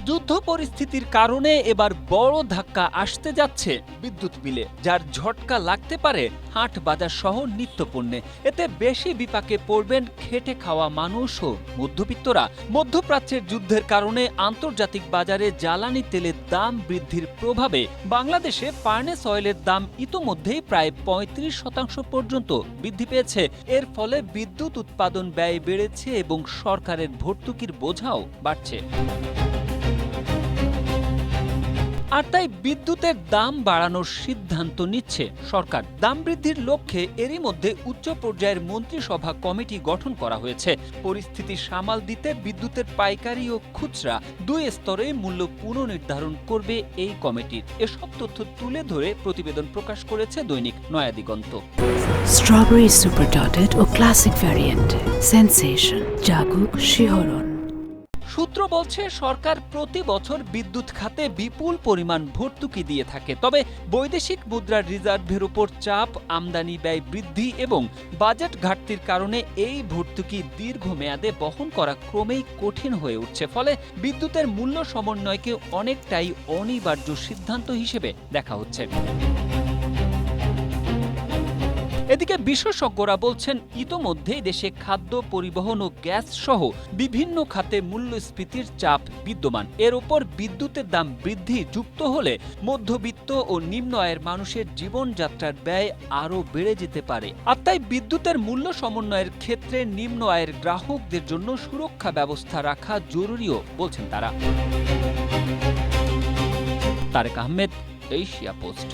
যুদ্ধ পরিস্থিতির কারণে এবার বড় ধাক্কা আসতে যাচ্ছে বিদ্যুৎ বিলে, যার ঝটকা লাগতে পারে হাট বাজার সহ নিত্যপণ্যে। এতে বেশি বিপাকে পড়বেন খেটে খাওয়া মানুষ ও মধ্যবিত্তরা। মধ্যপ্রাচ্যের যুদ্ধের কারণে আন্তর্জাতিক বাজারে জ্বালানি তেলের দাম বৃদ্ধির প্রভাবে বাংলাদেশে ফার্নেস অয়েলের দাম ইতোমধ্যেই প্রায় ৩৫% পর্যন্ত বৃদ্ধি পেয়েছে। এর ফলে বিদ্যুৎ উৎপাদন ব্যয় বেড়েছে এবং সরকারের ভর্তুকির বোঝাও বাড়ছে। আর তাই বিদ্যুতের দাম বাড়ানোর সিদ্ধান্ত নিচ্ছে সরকার। দাম বৃদ্ধির লক্ষ্যে এরই মধ্যে উচ্চ পর্যায়ের মন্ত্রিসভা কমিটি গঠন করা হয়েছে। পরিস্থিতি সামাল দিতে বিদ্যুতের পাইকারি ও খুচরা দুই স্তরে মূল্য পুনর্নির্ধারণ করবে এই কমিটির। এসব তথ্য তুলে ধরে প্রতিবেদন প্রকাশ করেছে দৈনিক Naya Diganta. Strawberry super dotted ও ক্লাসিক ভ্যারিয়েন্ট সেন্সেশন জাগুক শিহরণ। সূত্র বলছে সরকার প্রতি বছর বিদ্যুৎ খাতে বিপুল পরিমাণ ভর্তুকি দিয়ে থাকে। তবে বৈদেশিক মুদ্রার রিজার্ভের উপর চাপ, আমদানি ব্যয় বৃদ্ধি এবং বাজেট ঘাটতির কারণে এই ভর্তুকি দীর্ঘমেয়াদে বহন করা ক্রমেই কঠিন হয়ে উঠছে। ফলে বিদ্যুতের মূল্য সমন্বয়কে অনেকটাই অনিবার্য সিদ্ধান্ত হিসেবে দেখা হচ্ছে। এদিকে বিশেষজ্ঞরা বলছেন ইতোমধ্যেই দেশে খাদ্য, পরিবহন ও গ্যাস সহ বিভিন্ন খাতে মূল্যস্ফীতির চাপ বিদ্যমান। এর ওপর বিদ্যুতের দাম বৃদ্ধি যুক্ত হলে মধ্যবিত্ত ও নিম্ন আয়ের মানুষের জীবনযাত্রার ব্যয় আরও বেড়ে যেতে পারে। আর তাই বিদ্যুতের মূল্য সমন্বয়ের ক্ষেত্রে নিম্ন আয়ের গ্রাহকদের জন্য সুরক্ষা ব্যবস্থা রাখা জরুরিও বলছেন তারা। Tarek Ahmed, Asia post.